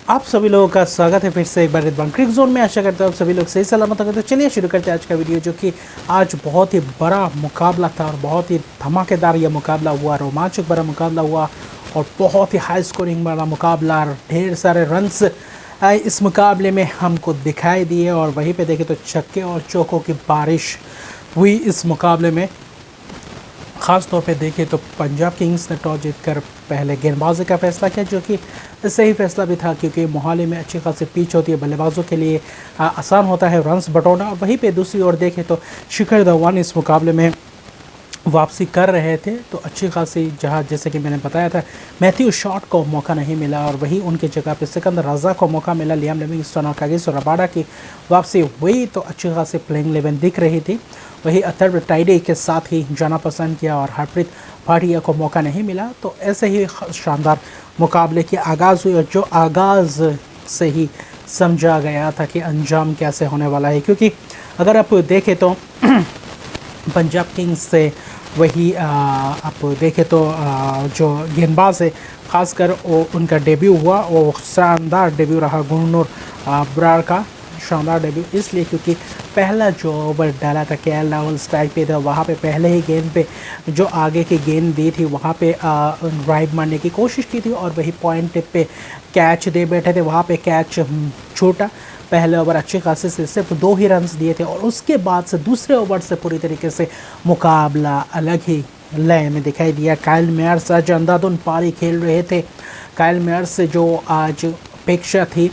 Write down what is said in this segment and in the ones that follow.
आप सभी लोगों का स्वागत है फिर से एक बार रिदवान क्रिक जोन में। आशा करता हूँ आप सभी लोग सही सलामत होंगे। तो चलिए शुरू करते हैं आज का वीडियो, जो कि आज बहुत ही बड़ा मुकाबला था और बहुत ही धमाकेदार यह मुकाबला हुआ, रोमांचक बड़ा मुकाबला हुआ और बहुत ही हाई स्कोरिंग वाला मुकाबला। ढेर सारे रन्स इस मुकाबले में हमको दिखाई दिए और वहीं पे देखें तो छक्के और चौकों की बारिश हुई इस मुकाबले में। ख़ास तौर पे देखें तो पंजाब किंग्स ने टॉस जीतकर पहले गेंदबाजी का फैसला किया, जो कि सही फैसला भी था, क्योंकि मोहाली में अच्छी खासी पिच होती है, बल्लेबाजों के लिए आसान होता है रन्स बटोरना। और वहीं पे दूसरी ओर देखें तो शिखर धवन इस मुकाबले में वापसी कर रहे थे, तो अच्छी खासी जहाँ जैसे कि मैंने बताया था मैथ्यू शॉट को मौका नहीं मिला और वहीं उनकी जगह पे सिकंदर रजा को मौका मिला। लियाम लिविंगस्टन और कागिसो रबाडा की वापसी हुई तो अच्छी खासी प्लेइंग 11 दिख रही थी। वहीं अथर्व टाइडे के साथ ही जाना पसंद किया और हरप्रीत भाटिया को मौका नहीं मिला। तो ऐसे ही शानदार मुकाबले की आगाज़ हुई और जो आगाज़ से ही समझा गया था कि अंजाम कैसे होने वाला है, क्योंकि अगर आप देखें तो पंजाब किंग्स से वही आप देखें तो जो गेंदबाज है, ख़ासकर वो उनका डेब्यू हुआ, वो शानदार डेब्यू रहा गुरनूर बराड़ का। शानदार डेब्यू इसलिए क्योंकि पहला जो ओवर डाला था केएल राहुल स्ट्राइक पे था, वहाँ पे पहले ही गेंद पे जो आगे की गेंद दी थी वहाँ पे ड्राइव मारने की कोशिश की थी और वही पॉइंट पे कैच दे बैठे थे, वहाँ पे कैच छूटा। पहले ओवर अच्छे खासे से सिर्फ 2 ही रन्स दिए थे और उसके बाद से दूसरे ओवर से पूरी तरीके से मुकाबला अलग ही लय में दिखाई दिया। काइल मेयर्स आज अंधाधुन पारी खेल रहे थे। काइल मेयर्स से जो आज अपेक्षा थी,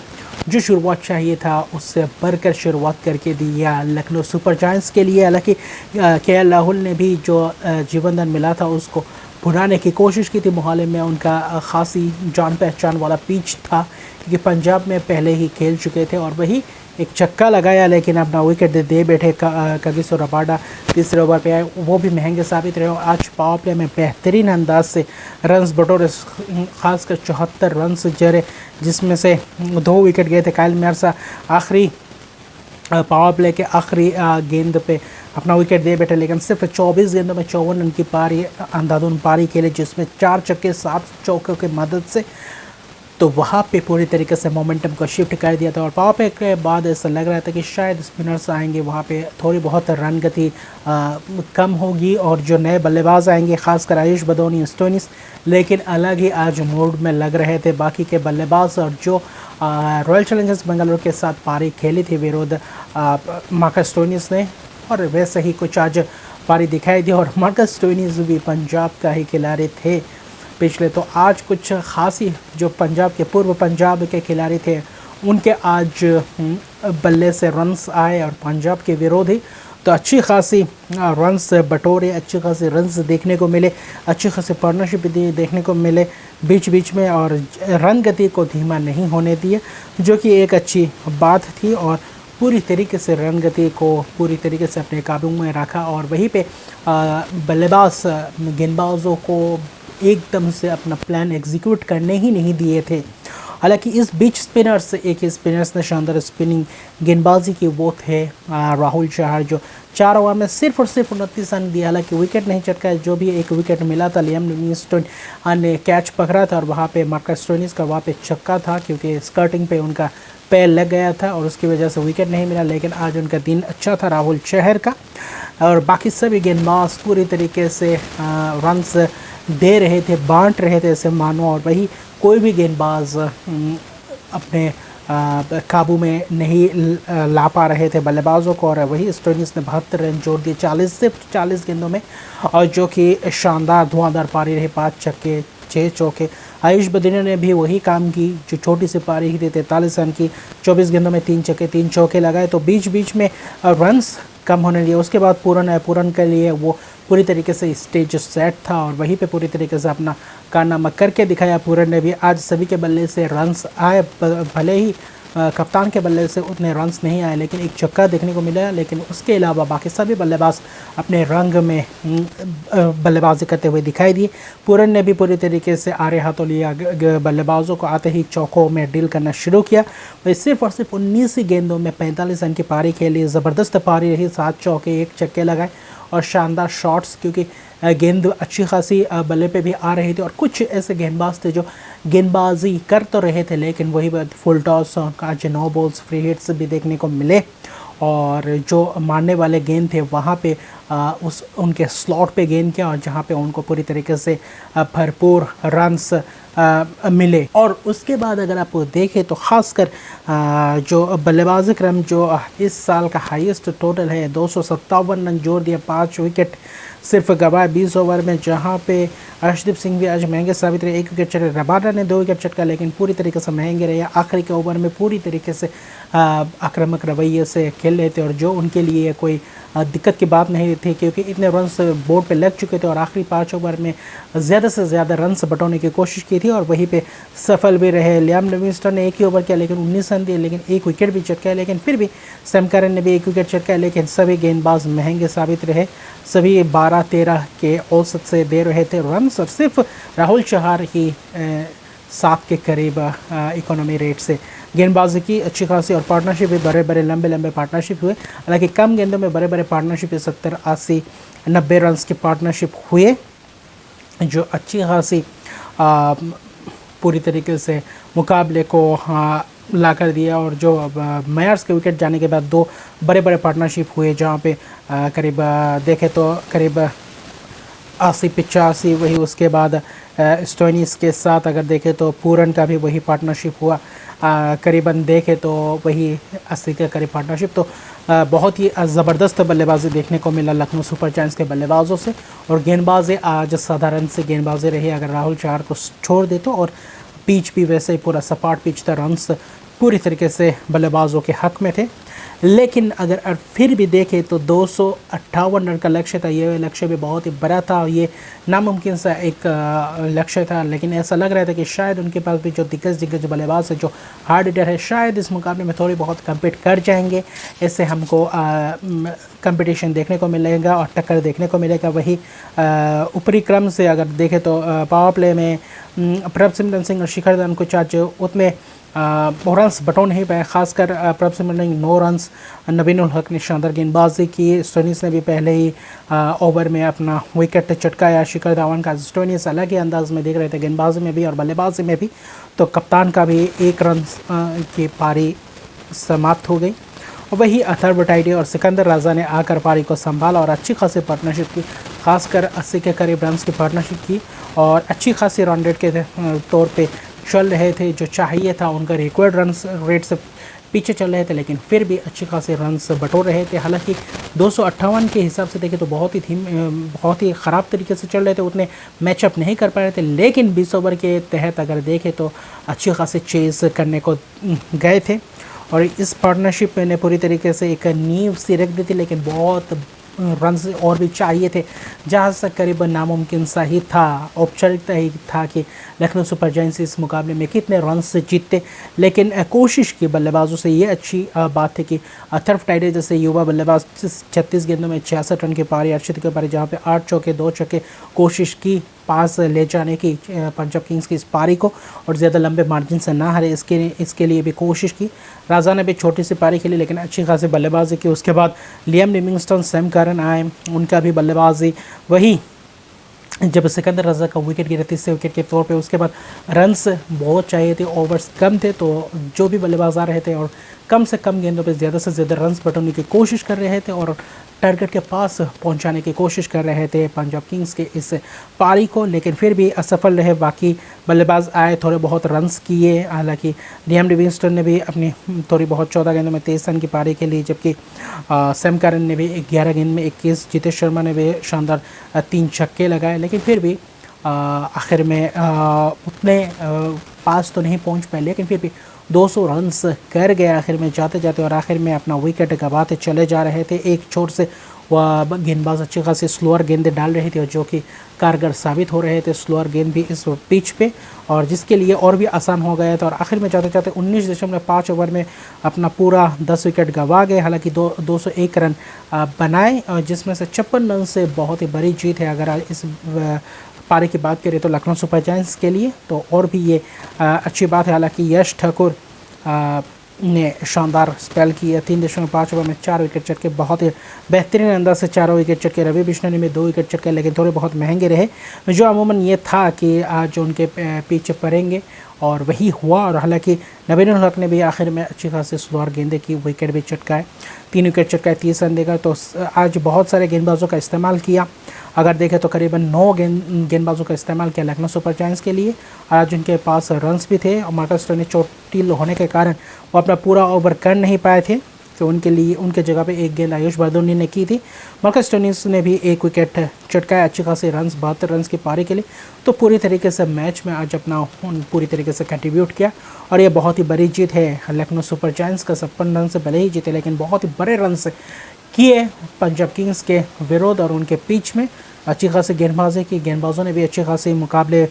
जो शुरुआत चाहिए था, उससे बढ़कर शुरुआत करके दिया लखनऊ सुपर जायंट्स के लिए। हालांकि केएल राहुल ने भी जो जीवनदान मिला था उसको भुनाने की कोशिश की थी। मोहाली में उनका खासी जान पहचान वाला पिच था, क्योंकि पंजाब में पहले ही खेल चुके थे और वही एक छक्का लगाया, लेकिन अपना विकेट दे बैठे कागिसो रबाडा तीसरे ओवर पे आए, वो भी महंगे साबित रहे। आज पावर प्ले में बेहतरीन अंदाज से रन्स बटोरे, खासकर 74 रन्स जड़े, जिसमें से 2 विकेट गए थे। काइल मेयर्स आखिरी पावर प्ले के आखिरी गेंद पे अपना विकेट दे बैठे, लेकिन सिर्फ 24 गेंदों में 54 रन की पारी अंधाधुन पारी खेले, जिसमें 4 छक्के 7 चौकों की मदद से। तो वहाँ पे पूरी तरीके से मोमेंटम को शिफ्ट कर दिया था और पावर प्ले के बाद ऐसा लग रहा था कि शायद स्पिनर्स आएंगे, वहाँ पे थोड़ी बहुत रन गति कम होगी और जो नए बल्लेबाज आएंगे, खासकर आयुष बदौनी स्टोइनिस, लेकिन अलग ही आज मूड में लग रहे थे बाकी के बल्लेबाज। और जो रॉयल चैलेंजर्स बेंगलुरु के साथ पारी खेली थी विरुद्ध मार्कस स्टोइनिस ने, और वैसे ही कुछ आज पारी दिखाई दी। और मार्कस स्टोइनिस भी पंजाब का ही खिलाड़ी थे पिछले, तो आज कुछ खासी जो पंजाब के पूर्व पंजाब के खिलाड़ी थे उनके आज बल्ले से रन्स आए और पंजाब के विरोधी तो अच्छी खासी रन्स बटोरे, अच्छी खासी रन्स देखने को मिले, अच्छी खासी पार्टनरशिप देखने को मिले बीच बीच में, और रन गति को धीमा नहीं होने दिए, जो कि एक अच्छी बात थी। और पूरी तरीके से रन गति को पूरी तरीके से अपने काबू में रखा और वहीं पे बल्लेबाज गेंदबाजों को एकदम से अपना प्लान एग्जीक्यूट करने ही नहीं दिए थे। हालांकि इस बीच स्पिनर्स ने शानदार स्पिनिंग गेंदबाजी की, वो थे राहुल चहर, जो 4 ओवर में सिर्फ और सिर्फ 29 रन दिया। हालांकि विकेट नहीं चटका, जो भी एक विकेट मिला था लियाम लिविंगस्टन ने कैच पकड़ा था और वहाँ पे मार्कस स्टोइनिस का वहाँ पे छक्का था, क्योंकि स्कर्टिंग पे उनका पैर लग गया था और उसकी वजह से विकेट नहीं मिला। लेकिन आज उनका दिन अच्छा था राहुल चहर का, और बाकी सभी गेंदबाज पूरी तरीके से रन्स दे रहे थे, बांट रहे थे ऐसे मानो, और वही कोई भी गेंदबाज अपने काबू में नहीं ला पा रहे थे बल्लेबाजों को। और वही स्टोइनिस ने 72 रन जोड़ दिए 40 गेंदों में, और जो कि शानदार धुआंधार पारी रही, 5 छक्के 6 चौके। आयुष बदौनी ने भी वही काम की, जो छोटी सी पारी थी 43 रन की, 24 गेंदों में 3 छक्के 3 चौके लगाए, तो बीच बीच में रन्स कम होने लिए। उसके बाद पूरन के लिए वो पूरी तरीके से स्टेज सेट था और वहीं पे पूरी तरीके से अपना कारनामा करके दिखाया पूरन ने भी। आज सभी के बल्ले से रन्स आए, भले ही कप्तान के बल्ले से उतने रन्स नहीं आए, लेकिन एक छक्का देखने को मिला। लेकिन उसके अलावा बाकी सभी बल्लेबाज अपने रंग में बल्लेबाजी करते हुए दिखाई दिए। पूरन ने भी पूरी तरीके से आरे हाथों लिया, बल्लेबाजों को आते ही चौकों में डील करना शुरू किया। वही सिर्फ और सिर्फ 19 ही गेंदों में 45 रन की पारी खेली, ज़बरदस्त पारी रही, 7 चौके 1 छक्के लगाए और शानदार शॉट्स, क्योंकि गेंद अच्छी खासी बल्ले पे भी आ रही थी और कुछ ऐसे गेंदबाज थे जो गेंदबाजी कर तो रहे थे लेकिन वही बात फुल टॉस आज 9 बॉल्स फ्री हिट्स भी देखने को मिले और जो मारने वाले गेंद थे वहाँ पे उस उनके स्लॉट पे गेंद किया और जहाँ पे उनको पूरी तरीके से भरपूर रन्स मिले। और उसके बाद अगर आप देखें तो ख़ासकर जो बल्लेबाजी क्रम जो इस साल का हाईएस्ट टोटल है 257 रन जोड़ दिया, 5 विकेट सिर्फ गवाए 20 ओवर में, जहाँ पे अर्शदीप सिंह भी आज महंगे साबित रहे। 1 विकेट चटका, रबाडा ने 2 विकेट चटका लेकिन पूरी तरीके से महंगे रहे। आखिरी के ओवर में पूरी तरीके से आक्रामक रवैये से खेल रहे थे और जो उनके लिए कोई दिक्कत की बात नहीं थी क्योंकि इतने रन्स बोर्ड पे लग चुके थे और आखिरी 5 ओवर में ज़्यादा से ज़्यादा रन्स बटोरने की कोशिश की थी और वहीं पे सफल भी रहे। लियाम लिविंगस्टन ने 1 ही ओवर किया लेकिन 19 रन दिए, लेकिन 1 विकेट भी चटकाया, लेकिन फिर भी सैम करन ने भी 1 विकेट चटकाया, लेकिन सभी गेंदबाज महंगे साबित रहे। सभी 12-13 के औसत से दे रहे थे रन्स और सिर्फ राहुल चहार ही 7 के करीब इकोनॉमी रेट से गेंदबाजी की अच्छी खासी और पार्टनरशिप भी बड़े बड़े लंबे पार्टनरशिप हुए। हालांकि कम गेंदों में बड़े बड़े पार्टनरशिप 70, 80, 90 रन की पार्टनरशिप हुए जो अच्छी खासी पूरी तरीके से मुकाबले को ला कर दिया। और जो मेयर्स के विकेट जाने के बाद 2 बड़े बड़े पार्टनरशिप हुए जहाँ पे करीब देखें तो करीब 80-85, वही उसके बाद स्टोइनिस के साथ अगर देखें तो पूरन का भी वही पार्टनरशिप हुआ, करीबन देखें तो वही 80 के करीब पार्टनरशिप। तो बहुत ही ज़बरदस्त बल्लेबाजी देखने को मिला लखनऊ सुपर जायंट्स के बल्लेबाजों से और गेंदबाजी आज साधारण से गेंदबाजी रही अगर राहुल चहार को छोड़ दे तो। और पिच भी वैसे ही पूरा सपाट पिच था, रन्स पूरी तरीके से बल्लेबाजों के हक में थे। लेकिन अगर फिर भी देखें तो 258 रन का लक्ष्य था, ये लक्ष्य भी बहुत ही बड़ा था और ये नामुमकिन सा एक लक्ष्य था। लेकिन ऐसा लग रहा था कि शायद उनके पास भी जो दिग्गज बल्लेबाज है, जो हार्ड हिटर है, शायद इस मुकाबले में थोड़ी बहुत कम्पीट कर जाएंगे। इससे हमको कंपटीशन देखने को मिलेगा और टक्कर देखने को मिलेगा। वही ऊपरी क्रम से अगर देखें तो पावर प्ले में प्रभसिमरन सिंह और शिखर धवन कुछ आज उतने रन्स बटोर नहीं पाए, खासकर प्रभसिमरन सिंह 9 रन्स, नवीन उल हक ने शानदार गेंदबाजी की, स्टोइनिस ने भी पहले ही ओवर में अपना विकेट चटकाया। शिखर धवन का स्टोइनिस अलग ही अंदाज में देख रहे थे गेंदबाजी में भी और बल्लेबाजी में भी, तो कप्तान का भी 1 रन की पारी समाप्त हो गई। वही अथर्व टाइडी और सिकंदर राजा ने आकर पारी को संभाला और अच्छी खासी पार्टनरशिप की, खासकर 80 के करीब रन्स की पार्टनरशिप की और अच्छी खासी रन रेट के तौर पे चल रहे थे। जो चाहिए था उनका रिक्वायर्ड रन रेट से पीछे चल रहे थे, लेकिन फिर भी अच्छी खासी रन्स बटोर रहे थे। हालांकि 258 के हिसाब से देखें तो बहुत ही ख़राब तरीके से चल रहे थे, उतने मैचअप नहीं कर पा रहे थे। लेकिन 20 ओवर के तहत अगर देखें तो अच्छी खासी चेज़ करने को गए थे और इस पार्टनरशिप ने पूरी तरीके से एक नींव सी रख दी थी। लेकिन बहुत रन्स और भी चाहिए थे, जहाँ से करीबन नामुमकिन सा ही था, औपचारिकता ही था कि लखनऊ सुपर जायंट्स इस मुकाबले में कितने रन से जीतते। लेकिन कोशिश की बल्लेबाजों से ये अच्छी बात है कि अथर्व टाइडी जैसे युवा बल्लेबाज 36 गेंदों में 66 रन की पारी अर्षित की पारी, जहाँ पे 8 चौके 2 छक्के कोशिश की पास ले जाने की पंजाब किंग्स की इस पारी को और ज़्यादा लंबे मार्जिन से ना हारे, इसके लिए भी कोशिश की। राजा ने भी छोटी सी पारी खेली लेकिन अच्छी खासी बल्लेबाजी की। उसके बाद लियाम लिविंगस्टन, सैम करन आए, उनका भी बल्लेबाजी वही जब सिकंदर रजा का विकेट गिरा 30 विकेट के तौर पे, उसके बाद रन्स बहुत चाहिए थे, ओवर्स कम थे, तो जो भी बल्लेबाज आ रहे थे और कम से कम गेंदों पे ज़्यादा से ज़्यादा रन्स बटोरने की कोशिश कर रहे थे और टारगेट के पास पहुंचाने की कोशिश कर रहे थे पंजाब किंग्स के इस पारी को, लेकिन फिर भी असफल रहे। बाकी बल्लेबाज आए, थोड़े बहुत रन्स किए, हालांकि लियाम लिविंगस्टन ने भी अपनी थोड़ी बहुत 14 गेंदों में 23 रन की पारी खेली, जबकि सैम करन ने भी 11 गेंद में 21, जितेश शर्मा ने भी शानदार 3 छक्के लगाए। लेकिन फिर भी आखिर में उतने पास तो नहीं पहुंच पाए, लेकिन फिर भी 200 रन्स कर गए आखिर में जाते जाते और आखिर में अपना विकेट गंवाते चले जा रहे थे। एक छोर से वह गेंदबाज अच्छी खासी स्लोअर गेंदें डाल रही थी और जो कि कारगर साबित हो रहे थे, स्लोअर गेंद भी इस पिच पे, और जिसके लिए और भी आसान हो गया था। और आखिर में जाते जाते 19.5 ओवर में अपना पूरा 10 विकेट गंवा गए। हालांकि 201 रन बनाए और जिसमें से 56 रन से बहुत ही बड़ी जीत है अगर इस पारी की बात करें तो लखनऊ सुपर जायंट्स के लिए, तो और भी ये अच्छी बात है। हालांकि यश ठाकुर ने शानदार स्पेल किया। 3.5 ओवर में 4 विकेट चटके, बहुत ही बेहतरीन अंदाज से 4 विकेट चटके। रवि बिश्नोई में 2 विकेट चटके, लेकिन थोड़े बहुत महंगे रहे, जो अमूमन ये था कि आज उनके पीछे पड़ेंगे और वही हुआ। और हालांकि नबील हक ने भी आखिर में अच्छी खासी सुधार गेंदें की, विकेट भी चटकाए, 3 विकेट चटकाए, 30 रन देकर। तो आज बहुत सारे गेंदबाजों का इस्तेमाल किया। अगर देखें तो करीबन 9 गेंदबाजों का इस्तेमाल किया लखनऊ सुपर जायंट्स के लिए। आज उनके पास रन्स भी थे और मार्कस स्टोइनिस चोटिल होने के कारण वो अपना पूरा ओवर कर नहीं पाए थे, तो उनके लिए उनके जगह पे एक गेंद आयुष बर्दोनी ने की थी। मार्कस स्टोइनिस ने भी 1 विकेट चटकाया, अच्छी खासी रन्स, 72 रन्स की पारी के लिए। तो पूरी तरीके से मैच में आज अपना पूरी तरीके से कंट्रीब्यूट किया और ये बहुत ही बड़ी जीत है लखनऊ सुपर जायंट्स का। 56 रन से भले ही जीते, लेकिन बहुत ही बड़े रन से किए पंजाब किंग्स के विरोध और उनके पिच में। अच्छी खासी गेंदबाजी की, गेंदबाजों ने भी अच्छे खासे मुकाबले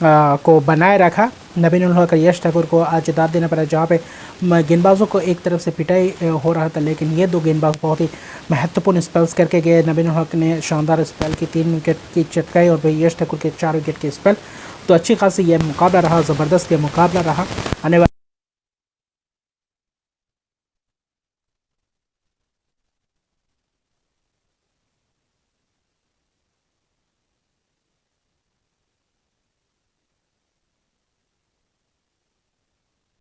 को बनाए रखा। नबील हक और यश ठाकुर को आज दाद देना पड़ा, जहाँ पे गेंदबाजों को एक तरफ से पिटाई हो रहा था, लेकिन ये 2 गेंदबाज बहुत ही महत्वपूर्ण स्पेल्स करके गए। नबील हक ने शानदार स्पेल की, 3 विकेट की चटकाई, और भाई यश ठाकुर के 4 विकेट के स्पेल। तो अच्छी खासी ये मुकाबला रहा, ज़बरदस्त ये मुकाबला रहा। आने